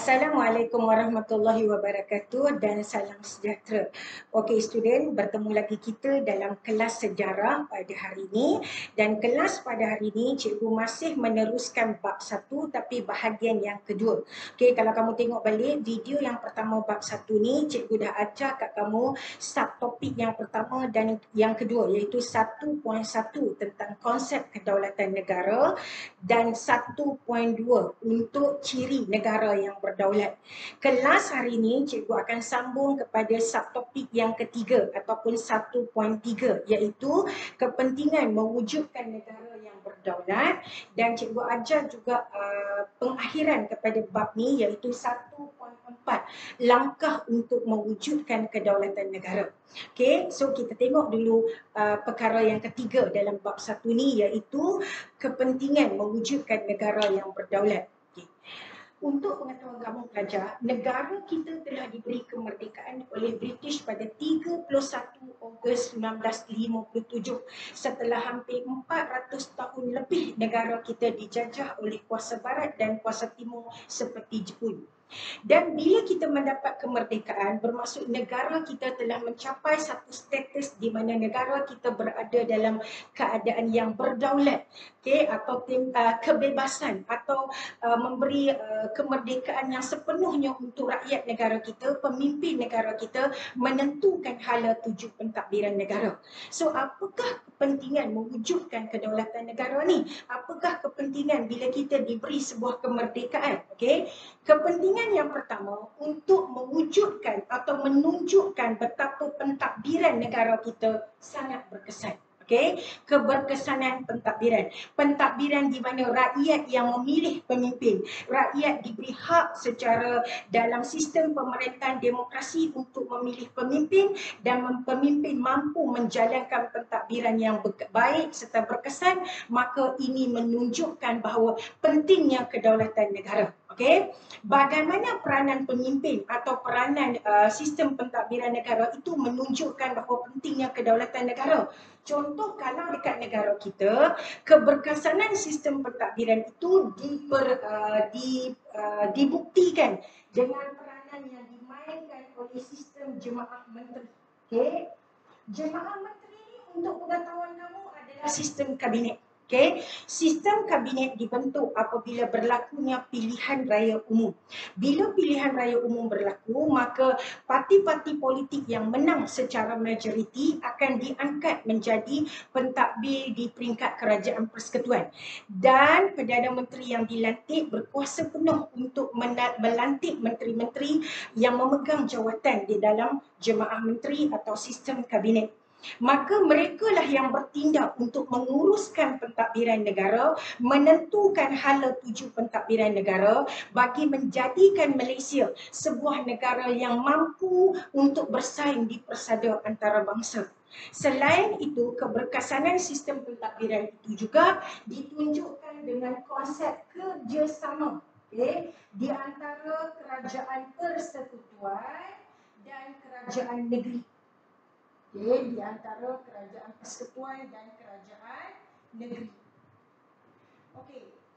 Assalamualaikum warahmatullahi wabarakatuh dan salam sejahtera. Okey student, bertemu lagi kita dalam kelas sejarah pada hari ini, dan kelas pada hari ini cikgu masih meneruskan bab 1 tapi bahagian yang kedua. Okey, kalau kamu tengok balik video yang pertama bab 1 ni, cikgu dah ajar kat kamu subtopik yang pertama dan yang kedua, iaitu 1.1 tentang konsep kedaulatan negara dan 1.2 untuk ciri negara yang berdaulat. Kelas hari ini cikgu akan sambung kepada subtopik yang ketiga ataupun 1.3, iaitu kepentingan mewujudkan negara yang berdaulat, dan cikgu ajar juga pengakhiran kepada bab ni, iaitu 1.4, langkah untuk mewujudkan kedaulatan negara. Okey, so kita tengok dulu perkara yang ketiga dalam bab 1 ni, iaitu kepentingan mewujudkan negara yang berdaulat. Untuk pengetahuan kamu pelajar, negara kita telah diberi kemerdekaan oleh British pada 31 Ogos 1957. Setelah hampir 400 tahun lebih negara kita dijajah oleh kuasa barat dan kuasa timur seperti Jepun. Dan bila kita mendapat kemerdekaan, bermaksud negara kita telah mencapai satu status di mana negara kita berada dalam keadaan yang berdaulat, atau kebebasan, atau memberi kemerdekaan yang sepenuhnya untuk rakyat negara kita. Pemimpin negara kita menentukan hala tuju pentadbiran negara. So apakah kepentingan mewujudkan kedaulatan negara ni? Apakah kepentingan bila kita diberi sebuah kemerdekaan? Kepentingan yang pertama, untuk mewujudkan atau menunjukkan betapa pentadbiran negara kita sangat berkesan. Keberkesanan pentadbiran. Pentadbiran di mana rakyat yang memilih pemimpin, rakyat diberi hak secara dalam sistem pemerintahan demokrasi untuk memilih pemimpin, dan pemimpin mampu menjalankan pentadbiran yang baik serta berkesan, maka ini menunjukkan bahawa pentingnya kedaulatan negara. Bagaimana peranan pemimpin atau peranan sistem pentadbiran negara itu menunjukkan bahawa pentingnya kedaulatan negara. Contoh, kalau dekat negara kita, keberkesanan sistem pentadbiran itu dibuktikan dengan peranan yang dimainkan oleh sistem jemaah menteri. Jemaah menteri ini, untuk pengetahuan kamu, adalah sistem kabinet. Sistem kabinet dibentuk apabila berlakunya pilihan raya umum. Bila pilihan raya umum berlaku, maka parti-parti politik yang menang secara majoriti akan diangkat menjadi pentadbir di peringkat kerajaan persekutuan. Dan Perdana Menteri yang dilantik berkuasa penuh untuk melantik menteri-menteri yang memegang jawatan di dalam jemaah menteri atau sistem kabinet. Maka merekalah yang bertindak untuk menguruskan pentadbiran negara, menentukan hala tuju pentadbiran negara bagi menjadikan Malaysia sebuah negara yang mampu untuk bersaing di persada antarabangsa. Selain itu, keberkesanan sistem pentadbiran itu juga ditunjukkan dengan konsep kerjasama di antara kerajaan persekutuan dan kerajaan negeri. Di antara kerajaan persekutuan dan kerajaan negeri.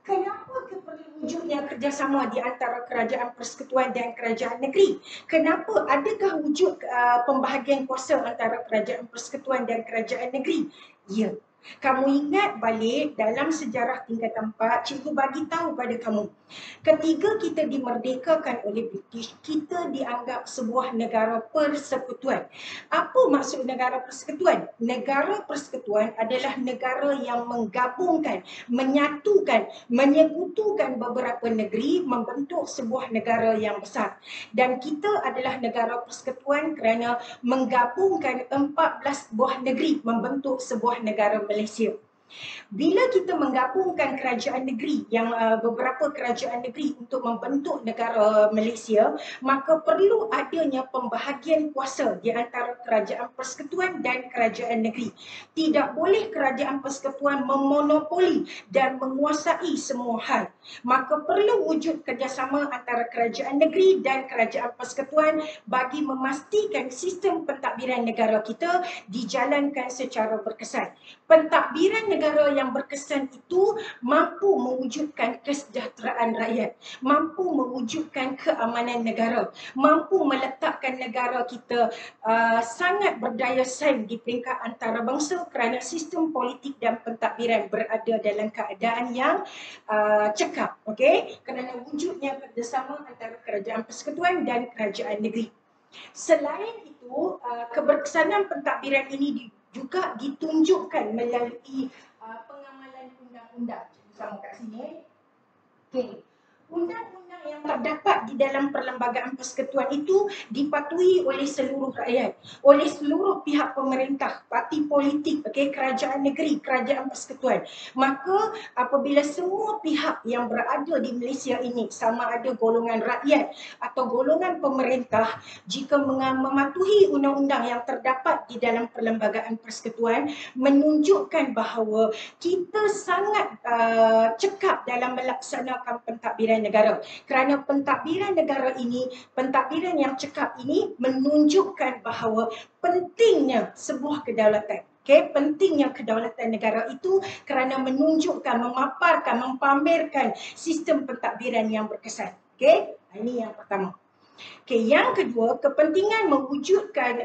Kenapa perlu wujudnya kerjasama di antara kerajaan persekutuan dan kerajaan negeri? Kenapa? Adakah wujud pembahagian kuasa antara kerajaan persekutuan dan kerajaan negeri? Ya. Kamu ingat balik dalam sejarah tingkatan 4, cikgu bagi tahu pada kamu, ketika kita dimerdekakan oleh British, kita dianggap sebuah negara persekutuan. Apa maksud negara persekutuan? Negara persekutuan adalah negara yang menggabungkan, menyatukan, menyekutukan beberapa negeri membentuk sebuah negara yang besar. Dan kita adalah negara persekutuan kerana menggabungkan 14 buah negeri membentuk sebuah negara Malaysia. Bila kita menggabungkan kerajaan negeri yang beberapa kerajaan negeri untuk membentuk negara Malaysia, maka perlu adanya pembahagian kuasa di antara kerajaan persekutuan dan kerajaan negeri. Tidak boleh kerajaan persekutuan memonopoli dan menguasai semua hal. Maka perlu wujud kerjasama antara kerajaan negeri dan kerajaan persekutuan bagi memastikan sistem pentadbiran negara kita dijalankan secara berkesan. Pentadbiran negara yang berkesan itu mampu mewujudkan kesejahteraan rakyat, mampu mewujudkan keamanan negara, mampu meletakkan negara kita sangat berdaya saing di peringkat antarabangsa kerana sistem politik dan pentadbiran berada dalam keadaan yang cekap, okey, kerana wujudnya kerjasama antara kerajaan persekutuan dan kerajaan negeri. Selain itu, keberkesanan pentadbiran ini juga ditunjukkan melalui pengamalan undang-undang. Cikgu sama kat sini. Okey. Undang-undang yang terdapat di dalam perlembagaan persekutuan itu dipatuhi oleh seluruh rakyat, oleh seluruh pihak pemerintah, parti politik, kerajaan negeri, kerajaan persekutuan. Maka apabila semua pihak yang berada di Malaysia ini, sama ada golongan rakyat atau golongan pemerintah, jika mematuhi undang-undang yang terdapat di dalam perlembagaan persekutuan, menunjukkan bahawa kita sangat cekap dalam melaksanakan pentadbiran negara. Kerana pentadbiran negara ini, pentadbiran yang cekap ini menunjukkan bahawa pentingnya sebuah kedaulatan. Pentingnya kedaulatan negara itu kerana menunjukkan, memaparkan, mempamerkan sistem pentadbiran yang berkesan. Ini yang pertama. Yang kedua, kepentingan mewujudkan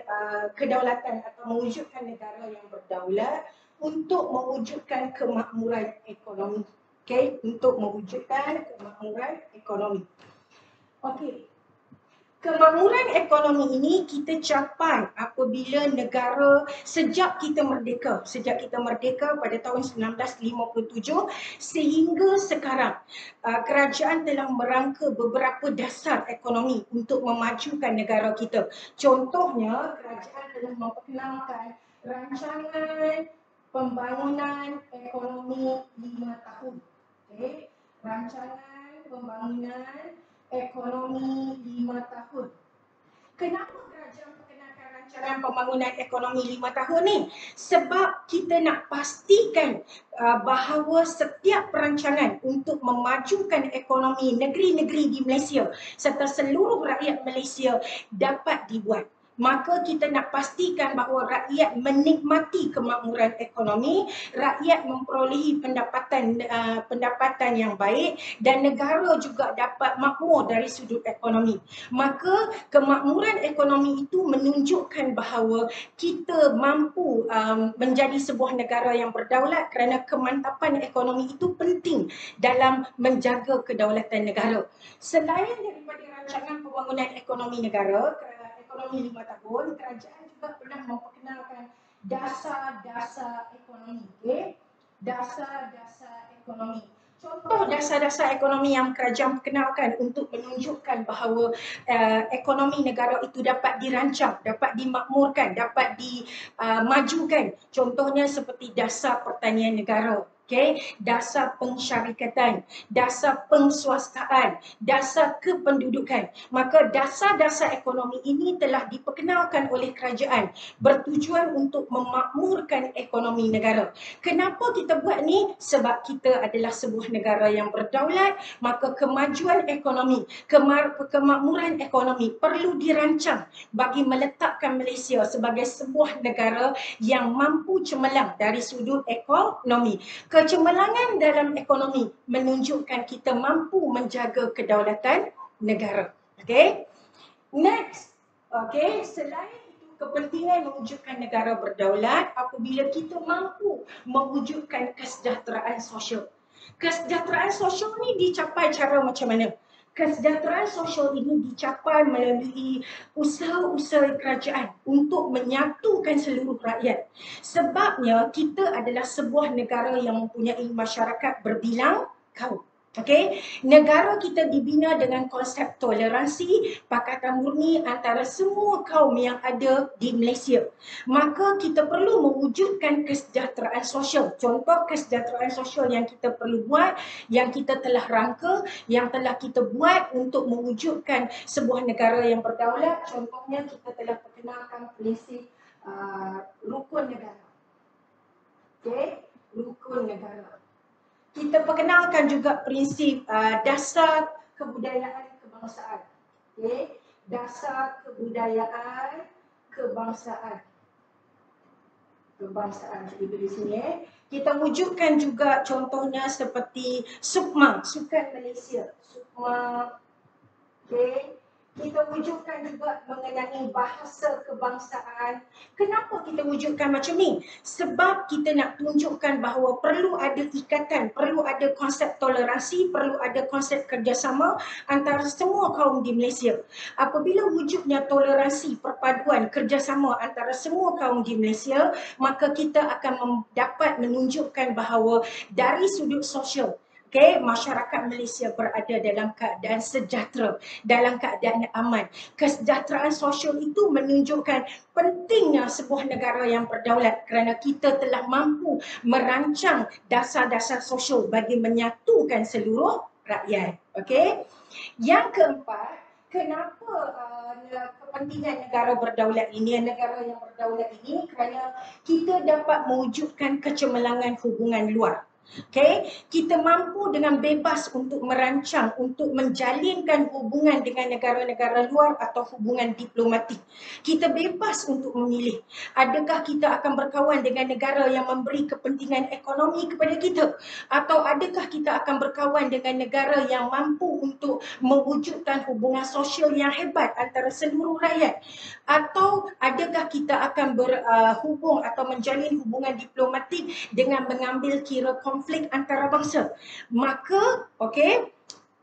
kedaulatan atau mewujudkan negara yang berdaulat untuk mewujudkan kemakmuran ekonomi. Untuk mewujudkan kemakmuran ekonomi. Kemakmuran ekonomi ini kita capai apabila negara sejak kita merdeka pada tahun 1957 sehingga sekarang, kerajaan telah merangka beberapa dasar ekonomi untuk memajukan negara kita. Contohnya, kerajaan telah memperkenalkan rancangan pembangunan ekonomi 5 tahun. Rancangan pembangunan ekonomi 5 tahun. Kenapa kerajaan perkenalkan rancangan pembangunan ekonomi 5 tahun ni? Sebab kita nak pastikan bahawa setiap perancangan untuk memajukan ekonomi negeri-negeri di Malaysia serta seluruh rakyat Malaysia dapat dibuat. Maka kita nak pastikan bahawa rakyat menikmati kemakmuran ekonomi, rakyat memperolehi pendapatan yang baik dan negara juga dapat makmur dari sudut ekonomi. Maka kemakmuran ekonomi itu menunjukkan bahawa kita mampu menjadi sebuah negara yang berdaulat kerana kemantapan ekonomi itu penting dalam menjaga kedaulatan negara. Selain daripada rancangan pembangunan ekonomi negara, ekonomi 5 tahun, kerajaan juga pernah memperkenalkan dasar-dasar ekonomi. Dasar-dasar ekonomi. Contoh dasar-dasar ekonomi yang kerajaan perkenalkan untuk menunjukkan bahawa ekonomi negara itu dapat dirancang, dapat dimakmurkan, dapat dimajukan. Contohnya seperti dasar pertanian negara. Dasar pensyarikatan, dasar penswastaan, dasar kependudukan. Maka dasar-dasar ekonomi ini telah diperkenalkan oleh kerajaan bertujuan untuk memakmurkan ekonomi negara. Kenapa kita buat ni? Sebab kita adalah sebuah negara yang berdaulat, maka kemajuan ekonomi, kemakmuran ekonomi perlu dirancang bagi meletakkan Malaysia sebagai sebuah negara yang mampu cemerlang dari sudut ekonomi. Kecemerlangan dalam ekonomi menunjukkan kita mampu menjaga kedaulatan negara. Next. Selain itu, kepentingan mewujudkan negara berdaulat apabila kita mampu mewujudkan kesejahteraan sosial. Kesejahteraan sosial ni dicapai cara macam mana? Kesejahteraan sosial ini dicapai melalui usaha-usaha kerajaan untuk menyatukan seluruh rakyat. Sebabnya kita adalah sebuah negara yang mempunyai masyarakat berbilang kaum. Negara kita dibina dengan konsep toleransi, pakatan murni antara semua kaum yang ada di Malaysia. Maka kita perlu mewujudkan kesejahteraan sosial. Contoh kesejahteraan sosial yang kita perlu buat, yang kita telah rangka, yang telah kita buat untuk mewujudkan sebuah negara yang berdaulat. Contohnya kita telah perkenalkan prinsip rukun negara. Rukun negara. kita perkenalkan juga prinsip dasar kebudayaan kebangsaan. Okay? Dasar kebudayaan kebangsaan. Jadi di sini kita wujudkan juga contohnya seperti SUKMA, Sukan Malaysia. SUKMA. Okay. Kita wujudkan juga mengenai bahasa kebangsaan. Kenapa kita wujudkan macam ni? Sebab kita nak tunjukkan bahawa perlu ada ikatan, perlu ada konsep toleransi, perlu ada konsep kerjasama antara semua kaum di Malaysia. Apabila wujudnya toleransi, perpaduan, kerjasama antara semua kaum di Malaysia, maka kita akan dapat menunjukkan bahawa dari sudut sosial, okay, masyarakat Malaysia berada dalam keadaan sejahtera, dalam keadaan aman. Kesejahteraan sosial itu menunjukkan pentingnya sebuah negara yang berdaulat kerana kita telah mampu merancang dasar-dasar sosial bagi menyatukan seluruh rakyat. Okay? Yang keempat, kenapa kepentingan negara berdaulat ini, negara yang berdaulat ini? Kerana kita dapat mewujudkan kecemerlangan hubungan luar. Okay, kita mampu dengan bebas untuk merancang, untuk menjalinkan hubungan dengan negara-negara luar atau hubungan diplomatik. Kita bebas untuk memilih. Adakah kita akan berkawan dengan negara yang memberi kepentingan ekonomi kepada kita? Atau adakah kita akan berkawan dengan negara yang mampu untuk mewujudkan hubungan sosial yang hebat antara seluruh rakyat? Atau adakah kita akan berhubung atau menjalin hubungan diplomatik dengan mengambil kira konflik antarabangsa? Maka, okey,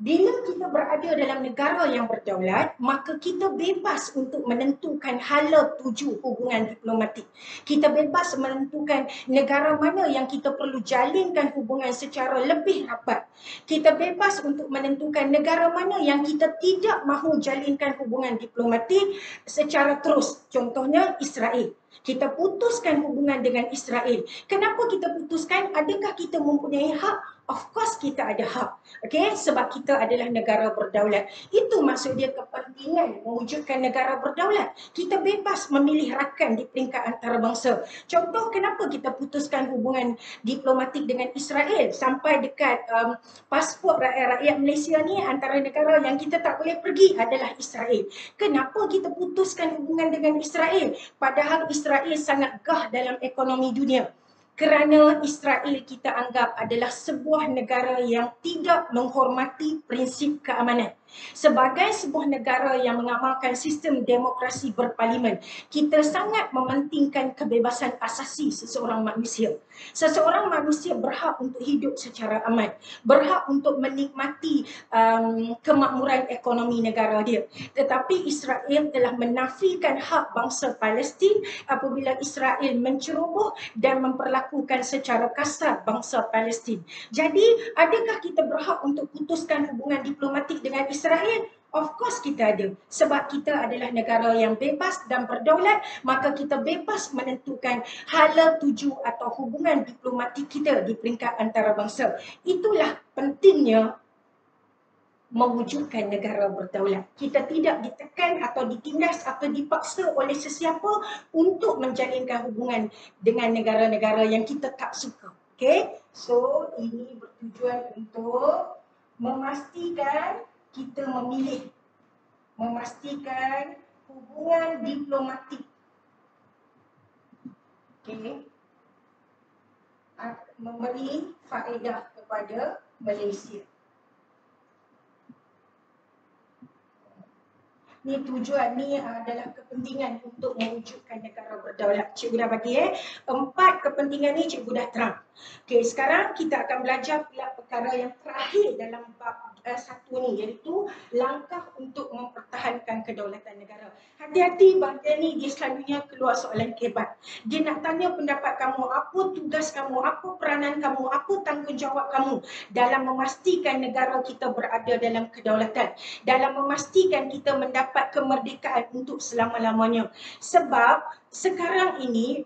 bila kita berada dalam negara yang berdaulat, maka kita bebas untuk menentukan hala tuju hubungan diplomatik. Kita bebas menentukan negara mana yang kita perlu jalinkan hubungan secara lebih rapat. Kita bebas untuk menentukan negara mana yang kita tidak mahu jalinkan hubungan diplomatik secara terus. Contohnya Israel. Kita putuskan hubungan dengan Israel. Kenapa kita putuskan? Adakah kita mempunyai hak? Of course kita ada hak. Okay? Sebab kita adalah negara berdaulat. Itu maksud dia kepentingan mewujudkan negara berdaulat. Kita bebas memilih rakan di peringkat antarabangsa. Contoh kenapa kita putuskan hubungan diplomatik dengan Israel sampai dekat pasport rakyat Malaysia ni, antara negara yang kita tak boleh pergi adalah Israel. Kenapa kita putuskan hubungan dengan Israel? Padahal Israel sangat gah dalam ekonomi dunia. Kerana Israel kita anggap adalah sebuah negara yang tidak menghormati prinsip keamanan. Sebagai sebuah negara yang mengamalkan sistem demokrasi berparlimen, kita sangat mementingkan kebebasan asasi seseorang manusia. Seseorang manusia berhak untuk hidup secara aman, berhak untuk menikmati kemakmuran ekonomi negara dia. Tetapi Israel telah menafikan hak bangsa Palestin apabila Israel menceroboh dan memperlakukan secara kasar bangsa Palestin. Jadi, adakah kita berhak untuk putuskan hubungan diplomatik dengan Israel? Of course kita ada. Sebab kita adalah negara yang bebas dan berdaulat, maka kita bebas menentukan hala tuju atau hubungan diplomatik kita di peringkat antarabangsa. Itulah pentingnya mewujudkan negara berdaulat. Kita tidak ditekan atau ditindas atau dipaksa oleh sesiapa untuk menjalinkan hubungan dengan negara-negara yang kita tak suka. Okay? So, ini bertujuan untuk memastikan kita memilih, memastikan hubungan diplomatik. Okay? Memberi faedah kepada Malaysia. Ni tujuan ni adalah kepentingan untuk mewujudkan negara berdaulat. Cikgu dah bagi 4 kepentingan ni cikgu dah terang. Okey, sekarang kita akan belajar pula perkara yang terakhir dalam bab 1 ni, iaitu langkah untuk mempertahankan kedaulatan negara. Hati-hati bahagian ni dia selalunya keluar soalan kebat. Dia nak tanya pendapat kamu, apa tugas kamu, apa peranan kamu, apa tanggungjawab kamu dalam memastikan negara kita berada dalam kedaulatan, dalam memastikan kita mendapat kemerdekaan untuk selama-lamanya. Sebab sekarang ini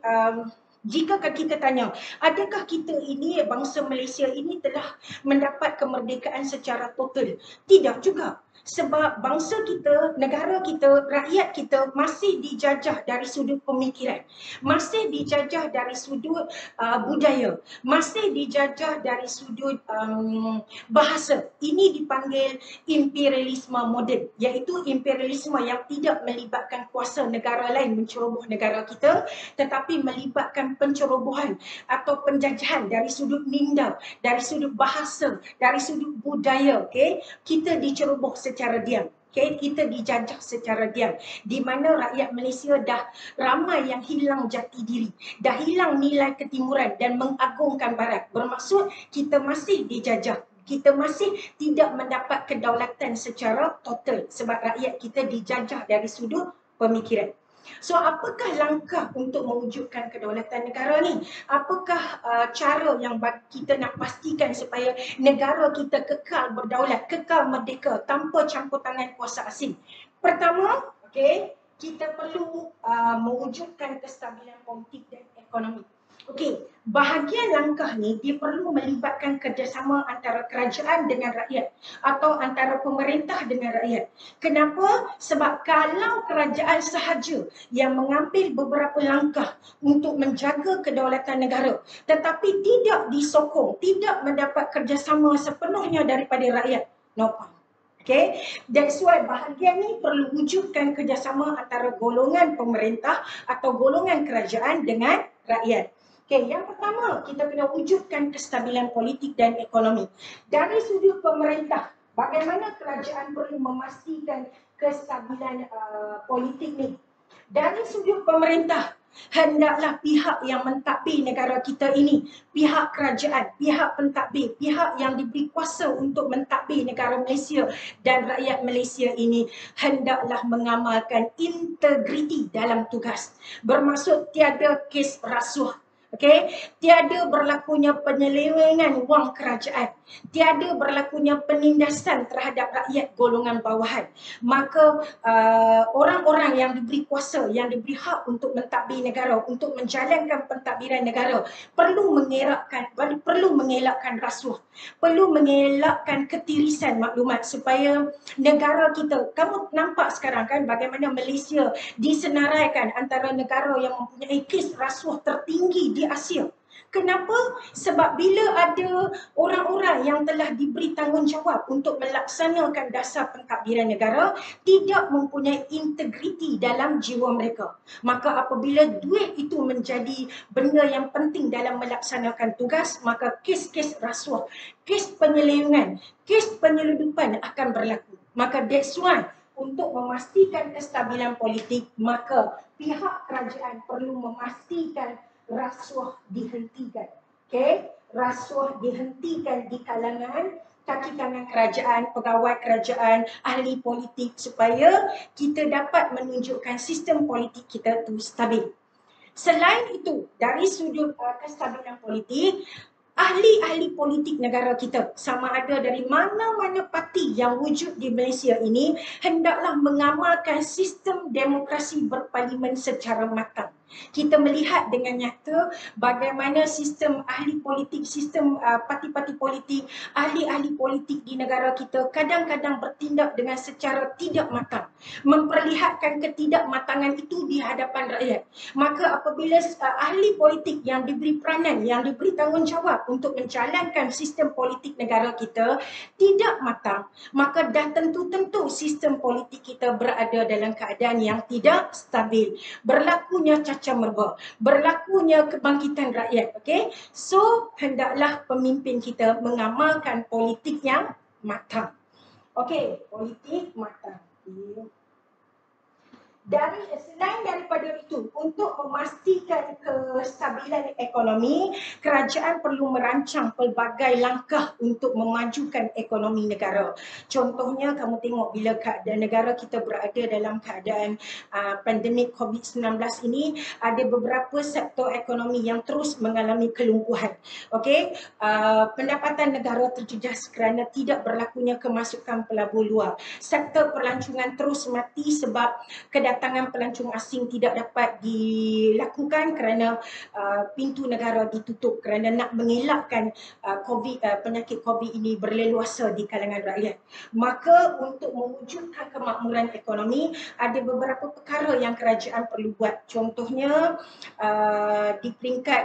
jika kita tanya, adakah kita ini, bangsa Malaysia ini telah mendapat kemerdekaan secara total? Tidak juga. Sebab bangsa kita, negara kita, rakyat kita masih dijajah dari sudut pemikiran, masih dijajah dari sudut budaya, masih dijajah dari sudut bahasa. Ini dipanggil imperialisme moden, iaitu imperialisme yang tidak melibatkan kuasa negara lain menceroboh negara kita, tetapi melibatkan pencerobohan atau penjajahan dari sudut minda, dari sudut bahasa, dari sudut budaya. Okay? Kita diceroboh secara diam. Okay, kita dijajah secara diam, di mana rakyat Malaysia dah ramai yang hilang jati diri, dah hilang nilai ketimuran dan mengagungkan barat. Bermaksud kita masih dijajah, kita masih tidak mendapat kedaulatan secara total sebab rakyat kita dijajah dari sudut pemikiran. So, apakah langkah untuk mewujudkan kedaulatan negara ni? Apakah cara yang kita nak pastikan supaya negara kita kekal berdaulat, kekal merdeka tanpa campur tangan kuasa asing? Pertama, kita perlu mewujudkan kestabilan politik dan ekonomi. Bahagian langkah ni dia perlu melibatkan kerjasama antara kerajaan dengan rakyat atau antara pemerintah dengan rakyat. Kenapa? Sebab kalau kerajaan sahaja yang mengambil beberapa langkah untuk menjaga kedaulatan negara tetapi tidak disokong, tidak mendapat kerjasama sepenuhnya daripada rakyat, no point. That's why bahagian ni perlu wujudkan kerjasama antara golongan pemerintah atau golongan kerajaan dengan rakyat. Yang pertama, kita kena wujudkan kestabilan politik dan ekonomi. Dari sudut pemerintah, bagaimana kerajaan perlu memastikan kestabilan politik ni? Dari sudut pemerintah, hendaklah pihak yang mentadbir negara kita ini, pihak kerajaan, pihak pentadbir, pihak yang diberi kuasa untuk mentadbir negara Malaysia dan rakyat Malaysia ini, hendaklah mengamalkan integriti dalam tugas. Bermaksud tiada kes rasuah. Tiada berlakunya penyelewengan wang kerajaan, tiada berlakunya penindasan terhadap rakyat golongan bawahan. Maka orang-orang yang diberi kuasa, yang diberi hak untuk mentadbir negara, untuk menjalankan pentadbiran negara, perlu mengelakkan rasuah, perlu mengelakkan ketirisan maklumat supaya negara kita, kamu nampak sekarang kan bagaimana Malaysia disenaraikan antara negara yang mempunyai kes rasuah tertinggi di Asia. Kenapa? Sebab bila ada orang-orang yang telah diberi tanggungjawab untuk melaksanakan dasar pentadbiran negara tidak mempunyai integriti dalam jiwa mereka, maka apabila duit itu menjadi benda yang penting dalam melaksanakan tugas, maka kes-kes rasuah, kes penyelewengan, kes penyeludupan akan berlaku. Maka that's why untuk memastikan kestabilan politik, maka pihak kerajaan perlu memastikan rasuah dihentikan. Rasuah dihentikan di kalangan kaki tangan kerajaan, pegawai kerajaan, ahli politik supaya kita dapat menunjukkan sistem politik kita itu stabil. Selain itu, dari sudut kestabilan politik, ahli-ahli politik negara kita, sama ada dari mana-mana parti yang wujud di Malaysia ini, hendaklah mengamalkan sistem demokrasi berparlimen secara matang. Kita melihat dengan nyata bagaimana sistem ahli politik, sistem parti-parti politik, ahli-ahli politik di negara kita kadang-kadang bertindak dengan secara tidak matang, memperlihatkan ketidakmatangan itu di hadapan rakyat. Maka apabila ahli politik yang diberi peranan, yang diberi tanggungjawab untuk menjalankan sistem politik negara kita tidak matang, maka dah tentu-tentu sistem politik kita berada dalam keadaan yang tidak stabil, berlakunya cacah merba, berlakunya kebangkitan rakyat. So hendaklah pemimpin kita mengamalkan politik yang matang. Politik matang. Selain daripada itu, untuk memastikan kestabilan ekonomi, kerajaan perlu merancang pelbagai langkah untuk memajukan ekonomi negara. Contohnya, kamu tengok bila keadaan negara kita berada dalam keadaan pandemik COVID-19 ini, ada beberapa sektor ekonomi yang terus mengalami kelumpuhan. Pendapatan negara terjejas kerana tidak berlakunya kemasukan pelabur luar. Sektor pelancongan terus mati sebab kedatangan pelancongan pengunjung asing tidak dapat dilakukan kerana pintu negara ditutup kerana nak mengelakkan penyakit COVID ini berleluasa di kalangan rakyat. Maka untuk mewujudkan kemakmuran ekonomi, ada beberapa perkara yang kerajaan perlu buat. Contohnya di peringkat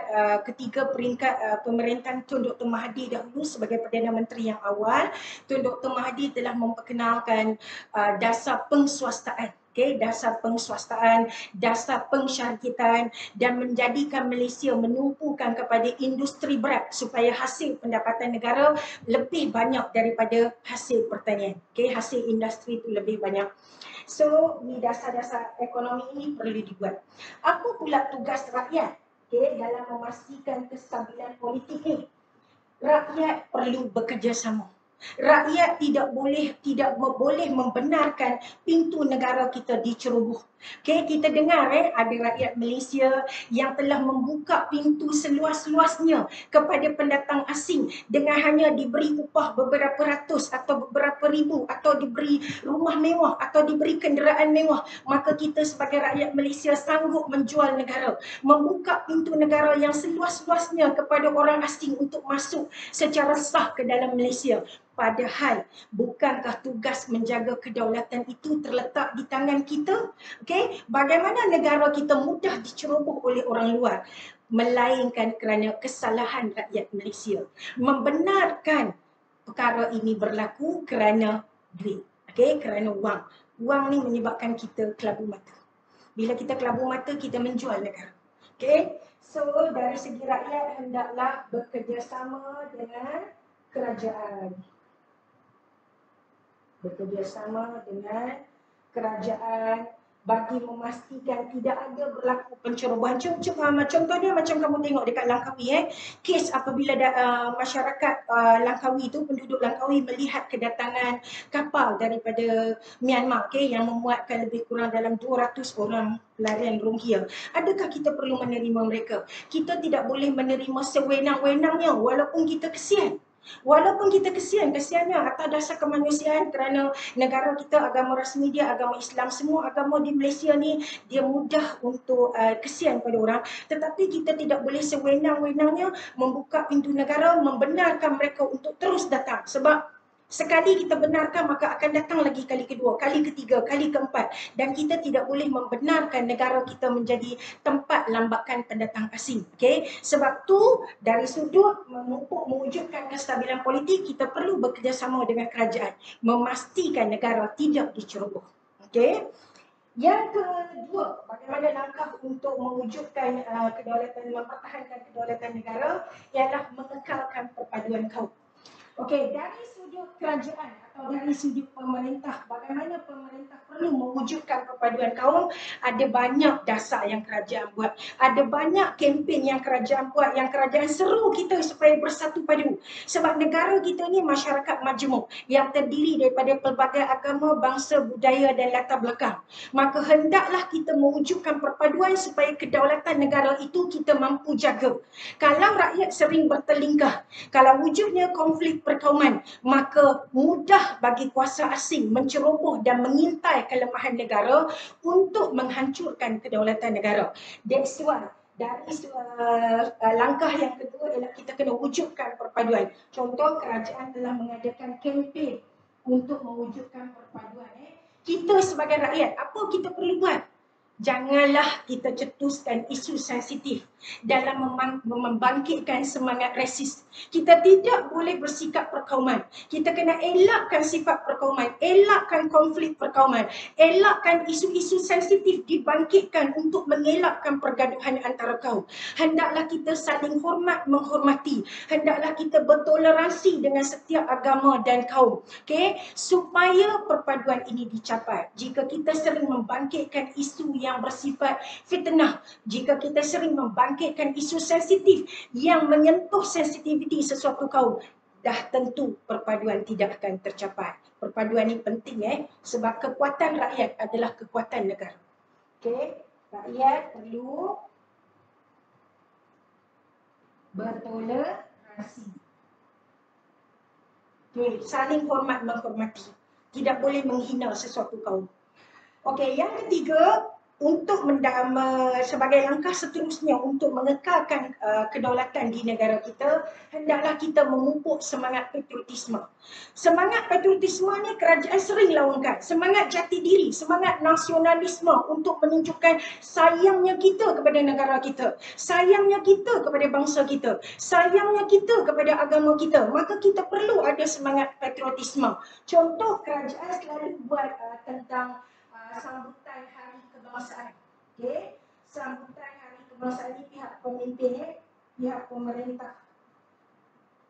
ketiga peringkat pemerintahan Tun Dr. Mahathir dahulu sebagai Perdana Menteri yang awal, Tun Dr. Mahathir telah memperkenalkan dasar penguasaan. Dasar penguasaan, dasar pensyariatan dan menjadikan Malaysia menumpukan kepada industri berat supaya hasil pendapatan negara lebih banyak daripada hasil pertanian. Hasil industri itu lebih banyak. So, ni dasar-dasar ekonomi ini perlu dibuat. Apa pula tugas rakyat dalam memastikan kestabilan politik ni? Rakyat perlu bekerjasama. Rakyat tidak boleh membenarkan pintu negara kita diceroboh. Kita dengar ada rakyat Malaysia yang telah membuka pintu seluas-luasnya kepada pendatang asing dengan hanya diberi upah beberapa ratus atau beberapa ribu atau diberi rumah mewah atau diberi kenderaan mewah. Maka kita sebagai rakyat Malaysia sanggup menjual negara, membuka pintu negara yang seluas-luasnya kepada orang asing untuk masuk secara sah ke dalam Malaysia. Padahal bukankah tugas menjaga kedaulatan itu terletak di tangan kita? Bagaimana negara kita mudah diceroboh oleh orang luar? Melainkan kerana kesalahan rakyat Malaysia. Membenarkan perkara ini berlaku kerana duit. Kerana wang. Wang ni menyebabkan kita kelabu mata. Bila kita kelabu mata, kita menjual negara. So dari segi rakyat hendaklah bekerjasama dengan kerajaan. Bekerjasama dengan kerajaan bagi memastikan tidak ada berlaku pencerobohan. Contohnya macam kamu tengok dekat Langkawi, kes apabila masyarakat Langkawi itu, penduduk Langkawi melihat kedatangan kapal daripada Myanmar yang memuatkan lebih kurang dalam 200 orang pelarian Rohingya. Adakah kita perlu menerima mereka? Kita tidak boleh menerima sewenang-wenangnya walaupun kita kesian. Kesiannya atas dasar kemanusiaan kerana negara kita agama rasmi dia agama Islam. Semua agama di Malaysia ni dia mudah untuk kesian pada orang. Tetapi kita tidak boleh sewenang-wenangnya membuka pintu negara, membenarkan mereka untuk terus datang. Sebab sekali kita benarkan maka akan datang lagi kali kedua, kali ketiga, kali keempat. Dan kita tidak boleh membenarkan negara kita menjadi tempat lambakan pendatang asing. Sebab tu dari sudut mewujudkan kestabilan politik, kita perlu bekerjasama dengan kerajaan. Memastikan negara tidak diceroboh. Yang kedua, bagaimana langkah untuk mewujudkan kedaulatan, mempertahankan kedaulatan negara ialah mengekalkan perpaduan kaum. Dari sudut kerajaan atau dari sudut pemerintah, bagaimana pemerintah perlu mewujudkan perpaduan kaum? Ada banyak dasar yang kerajaan buat. Ada banyak kempen yang kerajaan buat, yang kerajaan seru kita supaya bersatu padu. Sebab negara kita ni masyarakat majmuk yang terdiri daripada pelbagai agama, bangsa, budaya dan latar belakang. Maka hendaklah kita mewujudkan perpaduan supaya kedaulatan negara itu kita mampu jaga. Kalau rakyat sering bertelingkah, kalau wujudnya konflik perkauman, maka mudah bagi kuasa asing menceroboh dan mengintai kelemahan negara untuk menghancurkan kedaulatan negara. That's why dari langkah yang kedua ialah kita kena wujudkan perpaduan. Contoh, kerajaan telah mengadakan kempen untuk mewujudkan perpaduan. Kita sebagai rakyat, apa kita perlu buat? Janganlah kita cetuskan isu sensitif dalam membangkitkan semangat resis. Kita tidak boleh bersikap perkauman. Kita kena elakkan sifat perkauman, elakkan konflik perkauman, elakkan isu-isu sensitif dibangkitkan untuk mengelakkan pergaduhan antara kaum. Hendaklah kita saling hormat menghormati. Hendaklah kita bertoleransi dengan setiap agama dan kaum. Supaya perpaduan ini dicapai. Jika kita sering membangkitkan isu yang bersifat fitnah, jika kita sering membangkitkan isu sensitif yang menyentuh sensitiviti sesuatu kaum, dah tentu perpaduan tidak akan tercapai. Perpaduan ini penting sebab kekuatan rakyat adalah kekuatan negara. Rakyat perlu bertoleransi. Saling hormat menghormati. Tidak boleh menghina sesuatu kaum. Yang ketiga, untuk sebagai langkah seterusnya untuk mengekalkan kedaulatan di negara kita, hendaklah kita memupuk semangat patriotisme. Semangat patriotisme ni kerajaan sering laungkan. Semangat jati diri, semangat nasionalisme untuk menunjukkan sayangnya kita kepada negara kita, sayangnya kita kepada bangsa kita, sayangnya kita kepada agama kita. Maka kita perlu ada semangat patriotisme. Contoh, kerajaan selalu buat tentang sambutan Hari Kebangsaan. Okey, sambutan Hari Kebangsaan ni pihak pemimpin, pihak pemerintah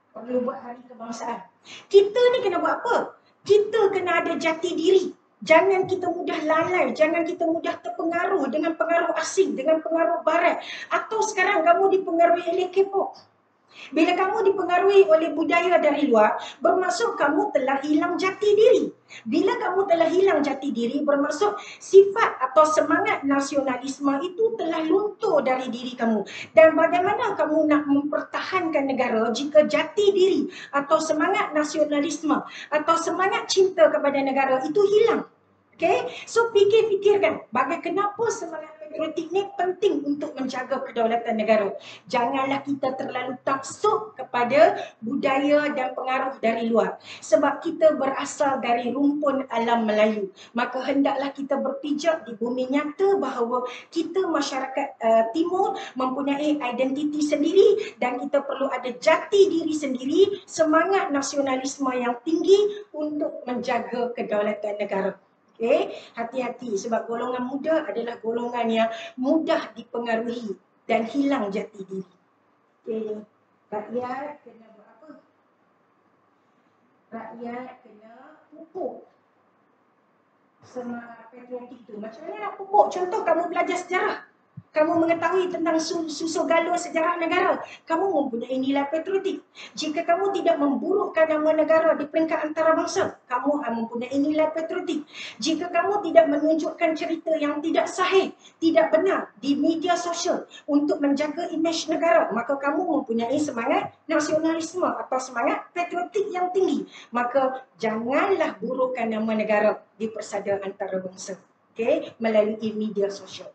perlu buat Hari Kebangsaan. Kita ni kena buat apa? Kita kena ada jati diri. Jangan kita mudah lalai, jangan kita mudah terpengaruh dengan pengaruh asing, dengan pengaruh barat. Atau sekarang kamu dipengaruhi oleh K-pop. Bila kamu dipengaruhi oleh budaya dari luar, bermaksud kamu telah hilang jati diri. Bila kamu telah hilang jati diri, bermaksud sifat atau semangat nasionalisme itu telah luntur dari diri kamu. Dan bagaimana kamu nak mempertahankan negara jika jati diri atau semangat nasionalisme atau semangat cinta kepada negara itu hilang? Okay? So fikirkan kenapa semangat patriotik ni penting untuk menjaga kedaulatan negara. Janganlah kita terlalu taksub kepada budaya dan pengaruh dari luar. Sebab kita berasal dari rumpun alam Melayu. Maka hendaklah kita berpijak di bumi nyata bahawa kita masyarakat timur mempunyai identiti sendiri dan kita perlu ada jati diri sendiri, semangat nasionalisme yang tinggi untuk menjaga kedaulatan negara. Okay? Hati-hati sebab golongan muda adalah golongan yang mudah dipengaruhi dan hilang jati diri. Okay. Rakyat kena buat apa? Rakyat kena pupuk semangat patriotik itu. Macam mana nak pupuk? Contoh, kamu belajar sejarah. Kamu mengetahui tentang susu galur sejarah negara. Kamu mempunyai nilai patriotik. Jika kamu tidak memburukkan nama negara di peringkat antarabangsa, kamu mempunyai nilai patriotik. Jika kamu tidak menunjukkan cerita yang tidak sahih, tidak benar di media sosial untuk menjaga imej negara, maka kamu mempunyai semangat nasionalisme atau semangat patriotik yang tinggi. Maka janganlah burukkan nama negara di persada antarabangsa. Okay? Melalui media sosial.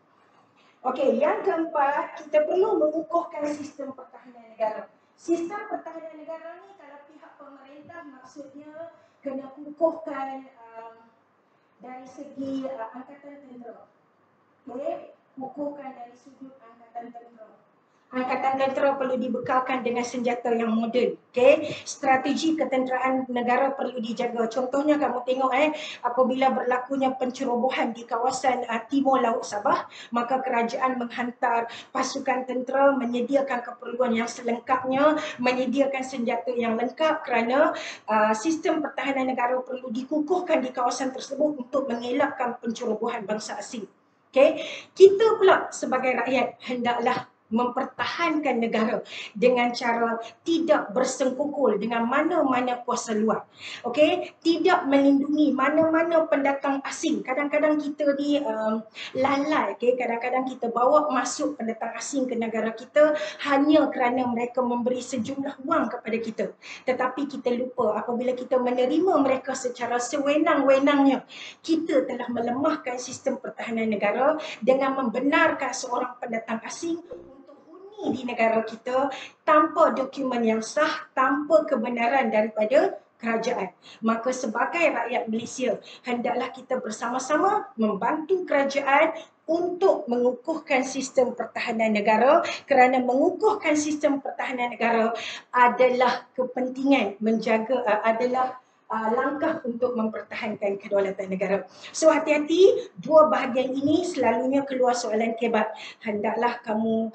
Okey, yang keempat, kita perlu mengukuhkan sistem pertahanan negara. Sistem pertahanan negara ni kalau pihak pemerintah maksudnya kena kukuhkan dari segi angkatan tentera. Okey, kukuhkan dari sudut angkatan tentera. Angkatan tentera perlu dibekalkan dengan senjata yang moden. Okay? Strategi ketenteraan negara perlu dijaga. Contohnya kamu tengok apabila berlakunya pencerobohan di kawasan Timur Laut Sabah, maka kerajaan menghantar pasukan tentera menyediakan keperluan yang selengkapnya, menyediakan senjata yang lengkap kerana sistem pertahanan negara perlu dikukuhkan di kawasan tersebut untuk mengelakkan pencerobohan bangsa asing. Okay? Kita pula sebagai rakyat hendaklah mempertahankan negara dengan cara tidak bersengkukul dengan mana-mana kuasa luar. Okey, tidak melindungi mana-mana pendatang asing. Kadang-kadang kita ni lalai, okey, kadang-kadang kita bawa masuk pendatang asing ke negara kita hanya kerana mereka memberi sejumlah wang kepada kita. Tetapi kita lupa apabila kita menerima mereka secara sewenang-wenangnya, kita telah melemahkan sistem pertahanan negara dengan membenarkan seorang pendatang asing di negara kita tanpa dokumen yang sah, tanpa kebenaran daripada kerajaan. Maka sebagai rakyat Malaysia, hendaklah kita bersama-sama membantu kerajaan untuk mengukuhkan sistem pertahanan negara kerana mengukuhkan sistem pertahanan negara adalah kepentingan menjaga adalah langkah untuk mempertahankan kedaulatan negara. So hati-hati, dua bahagian ini selalunya keluar soalan kebat. Hendaklah kamu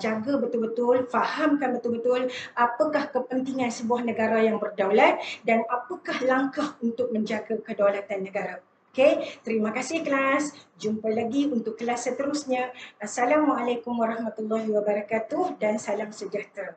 jaga betul-betul, fahamkan betul-betul apakah kepentingan sebuah negara yang berdaulat dan apakah langkah untuk menjaga kedaulatan negara. Okay, terima kasih kelas. Jumpa lagi untuk kelas seterusnya. Assalamualaikum warahmatullahi wabarakatuh dan salam sejahtera.